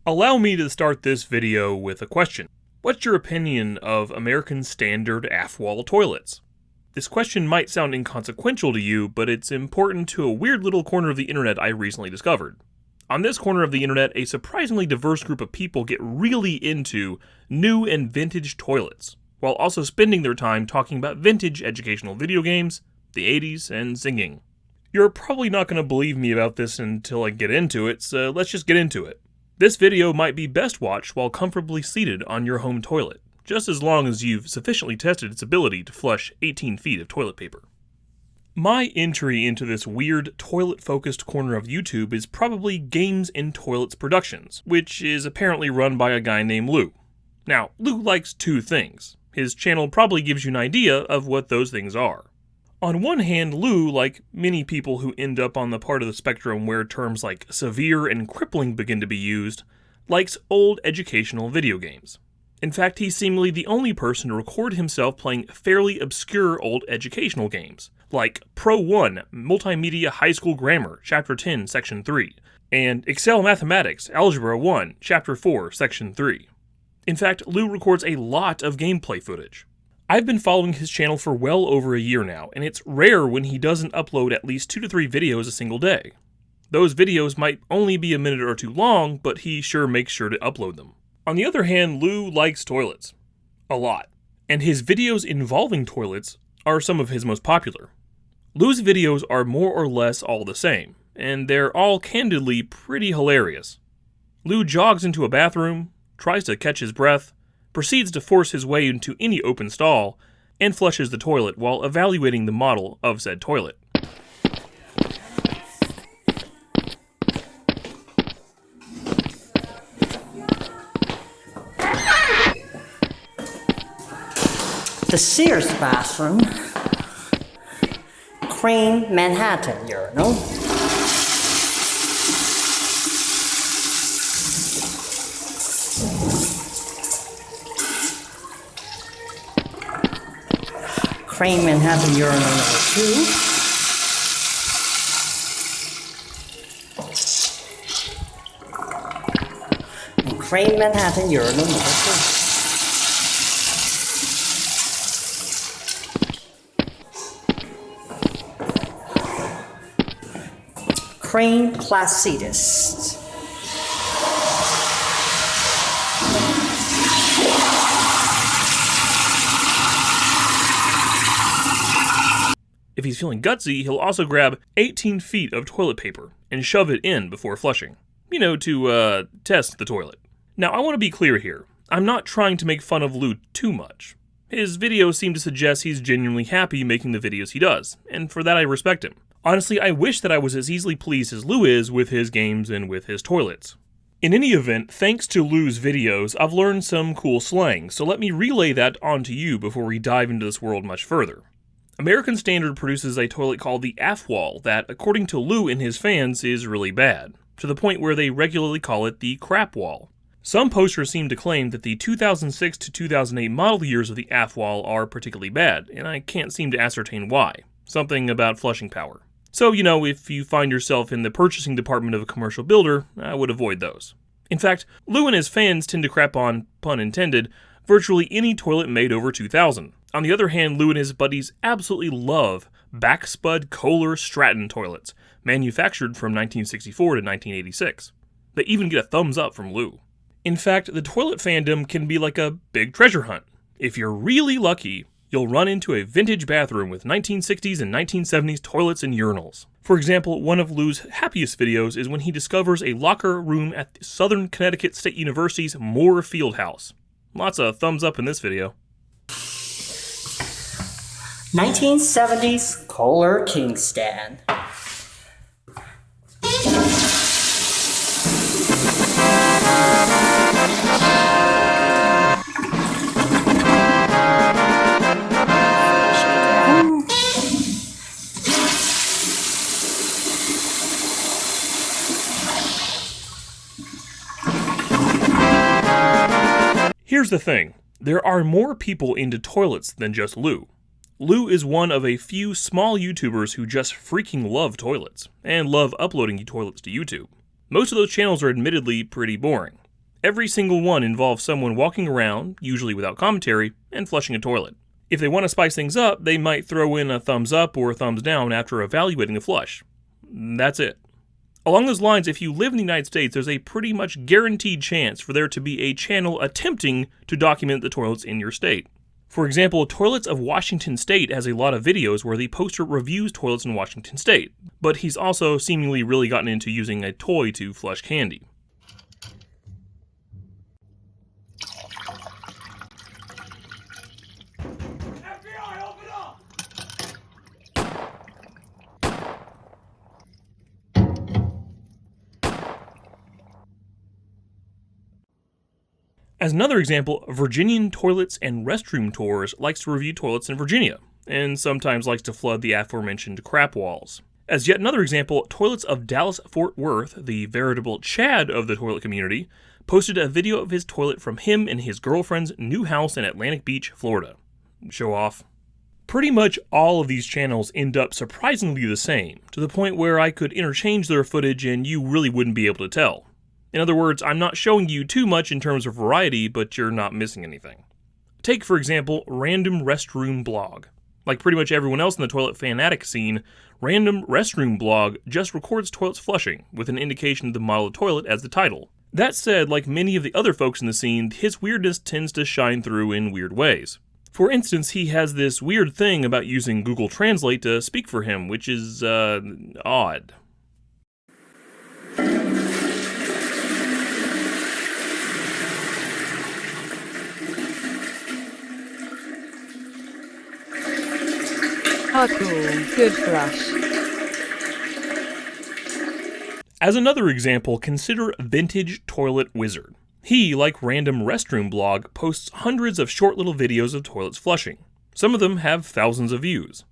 Allow me to start this video with a question. What's your opinion of American Standard Afwall toilets? This question might sound inconsequential to you, but it's important to a weird little corner of the internet I recently discovered. On this corner of the internet, a surprisingly diverse group of people get really into new and vintage toilets, while also spending their time talking about vintage educational video games, the 80s, and singing. You're probably not going to believe me about this until I get into it, so let's just get into it. This video might be best watched while comfortably seated on your home toilet, just as long as you've sufficiently tested its ability to flush 18 feet of toilet paper. My entry into this weird toilet-focused corner of YouTube is probably Games and Toilets Productions, which is apparently run by a guy named Lou. Now, Lou likes two things. His channel probably gives you an idea of what those things are. On one hand, Lou, like many people who end up on the part of the spectrum where terms like severe and crippling begin to be used, likes old educational video games. In fact, he's seemingly the only person to record himself playing fairly obscure old educational games, like Pro 1, Multimedia High School Grammar, Chapter 10, Section 3, and Excel Mathematics, Algebra 1, Chapter 4, Section 3. In fact, Lou records a lot of gameplay footage. I've been following his channel for well over a year now, and it's rare when he doesn't upload at least 2 to 3 videos a single day. Those videos might only be a minute or two long, but he sure makes sure to upload them. On the other hand, Lou likes toilets. A lot. And his videos involving toilets are some of his most popular. Lou's videos are more or less all the same, and they're all candidly pretty hilarious. Lou jogs into a bathroom, tries to catch his breath, proceeds to force his way into any open stall, and flushes the toilet while evaluating the model of said toilet. The Sears bathroom, cream Manhattan urinal, cream Manhattan urinal number 2, and cream Manhattan urinal number 3. Cream Placidus. If he's feeling gutsy, he'll also grab 18 feet of toilet paper and shove it in before flushing. To test the toilet. Now, I want to be clear here. I'm not trying to make fun of Lou too much. His videos seem to suggest he's genuinely happy making the videos he does, and for that I respect him. Honestly, I wish that I was as easily pleased as Lou is with his games and with his toilets. In any event, thanks to Lou's videos, I've learned some cool slang, so let me relay that onto you before we dive into this world much further. American Standard produces a toilet called the Afwall that, according to Lou and his fans, is really bad, to the point where they regularly call it the crap wall. Some posters seem to claim that the 2006 to 2008 model years of the Afwall are particularly bad, and I can't seem to ascertain why. Something about flushing power. So, if you find yourself in the purchasing department of a commercial builder, I would avoid those. In fact, Lou and his fans tend to crap on, pun intended, virtually any toilet made over 2000. On the other hand, Lou and his buddies absolutely love backspud Kohlers Stratton toilets, manufactured from 1964 to 1986. They even get a thumbs up from Lou. In fact, the toilet fandom can be like a big treasure hunt. If you're really lucky, you'll run into a vintage bathroom with 1960s and 1970s toilets and urinals. For example, one of Lou's happiest videos is when he discovers a locker room at Southern Connecticut State University's Moore Fieldhouse. Lots of thumbs up in this video. 1970s Kohler Kingsstand. Here's the thing, there are more people into toilets than just Lou. Lou is one of a few small YouTubers who just freaking love toilets, and love uploading toilets to YouTube. Most of those channels are admittedly pretty boring. Every single one involves someone walking around, usually without commentary, and flushing a toilet. If they want to spice things up, they might throw in a thumbs up or a thumbs down after evaluating the flush. That's it. Along those lines, if you live in the United States, there's a pretty much guaranteed chance for there to be a channel attempting to document the toilets in your state. For example, Toilets of Washington State has a lot of videos where the poster reviews toilets in Washington State, but he's also seemingly really gotten into using a toy to flush candy. As another example, Virginian Toilets and Restroom Tours likes to review toilets in Virginia, and sometimes likes to flood the aforementioned crap walls. As yet another example, Toilets of Dallas-Fort Worth, the veritable Chad of the toilet community, posted a video of his toilet from him and his girlfriend's new house in Atlantic Beach, Florida. Show off. Pretty much all of these channels end up surprisingly the same, to the point where I could interchange their footage and you really wouldn't be able to tell. In other words, I'm not showing you too much in terms of variety, but you're not missing anything. Take, for example, Random Restroom Blog. Like pretty much everyone else in the toilet fanatic scene, Random Restroom Blog just records toilets flushing, with an indication of the model of the toilet as the title. That said, like many of the other folks in the scene, his weirdness tends to shine through in weird ways. For instance, he has this weird thing about using Google Translate to speak for him, which is, odd. Oh cool, good flush. As another example, consider Vintage Toilet Wizard. He, like Random Restroom Blog, posts hundreds of short little videos of toilets flushing. Some of them have thousands of views.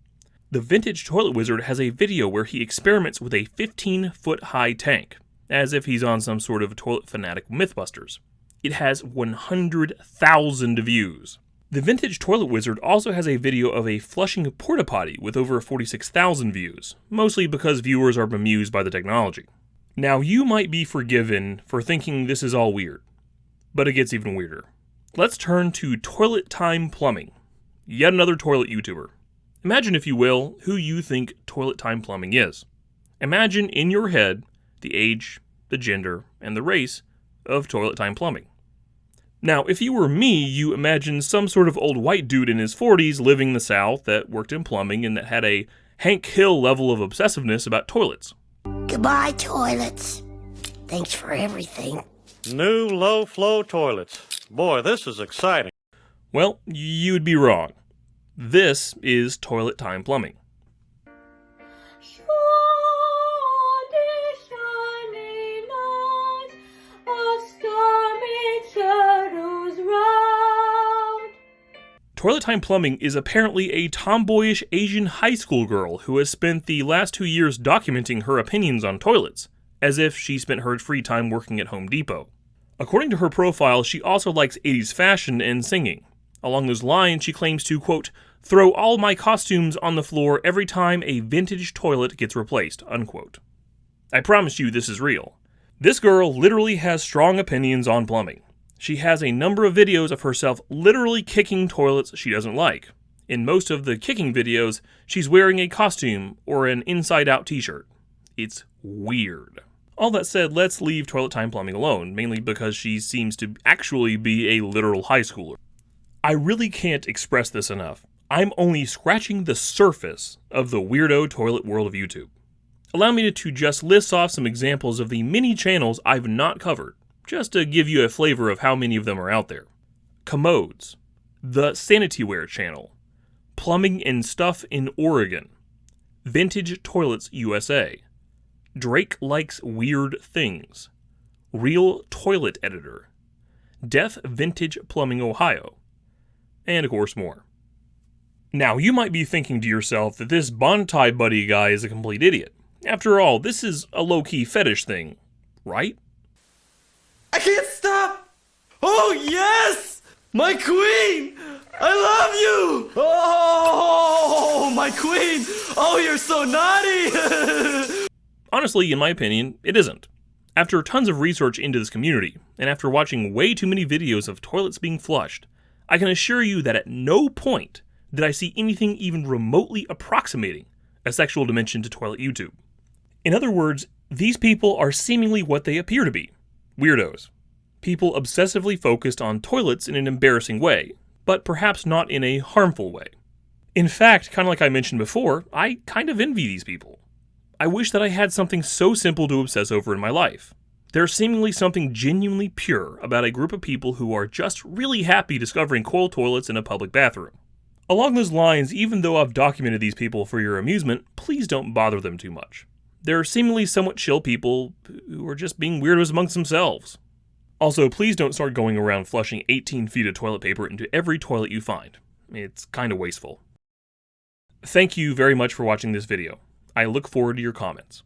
The Vintage Toilet Wizard has a video where he experiments with a 15-foot-high tank, as if he's on some sort of toilet fanatic Mythbusters. It has 100,000 views. The Vintage Toilet Wizard also has a video of a flushing porta potty with over 46,000 views, mostly because viewers are bemused by the technology. Now, you might be forgiven for thinking this is all weird, but it gets even weirder. Let's turn to Toilet Time Plumbing, yet another toilet YouTuber. Imagine, if you will, who you think Toilet Time Plumbing is. Imagine in your head the age, the gender, and the race of Toilet Time Plumbing. Now, if you were me, you imagine some sort of old white dude in his 40s living in the South that worked in plumbing and that had a Hank Hill level of obsessiveness about toilets. Goodbye, toilets. Thanks for everything. New low-flow toilets. Boy, this is exciting. Well, you'd be wrong. This is Toilet Time Plumbing. Toilet Time Plumbing is apparently a tomboyish Asian high school girl who has spent the last 2 years documenting her opinions on toilets, as if she spent her free time working at Home Depot. According to her profile, she also likes 80s fashion and singing. Along those lines, she claims to, quote, throw all my costumes on the floor every time a vintage toilet gets replaced, unquote. I promise you this is real. This girl literally has strong opinions on plumbing. She has a number of videos of herself literally kicking toilets she doesn't like. In most of the kicking videos, she's wearing a costume or an inside-out t-shirt. It's weird. All that said, let's leave Toilet Time Plumbing alone, mainly because she seems to actually be a literal high schooler. I really can't express this enough. I'm only scratching the surface of the weirdo toilet world of YouTube. Allow me to just list off some examples of the many channels I've not covered, just to give you a flavor of how many of them are out there. Commodes, the Sanityware channel, Plumbing and Stuff in Oregon, Vintage Toilets USA, Drake Likes Weird Things, Real Toilet Editor, Deaf Vintage Plumbing Ohio, and of course more. Now, you might be thinking to yourself that this Bontai Buddy guy is a complete idiot. After all, this is a low-key fetish thing, right? I can't stop! Oh, yes! My queen! I love you! Oh, my queen! Oh, you're so naughty! Honestly, in my opinion, it isn't. After tons of research into this community, and after watching way too many videos of toilets being flushed, I can assure you that at no point did I see anything even remotely approximating a sexual dimension to toilet YouTube. In other words, these people are seemingly what they appear to be: weirdos. People obsessively focused on toilets in an embarrassing way, but perhaps not in a harmful way. In fact, kind of like I mentioned before, I kind of envy these people. I wish that I had something so simple to obsess over in my life. There's seemingly something genuinely pure about a group of people who are just really happy discovering coil toilets in a public bathroom. Along those lines, even though I've documented these people for your amusement, please don't bother them too much. They're seemingly somewhat chill people who are just being weirdos amongst themselves. Also, please don't start going around flushing 18 feet of toilet paper into every toilet you find. It's kind of wasteful. Thank you very much for watching this video. I look forward to your comments.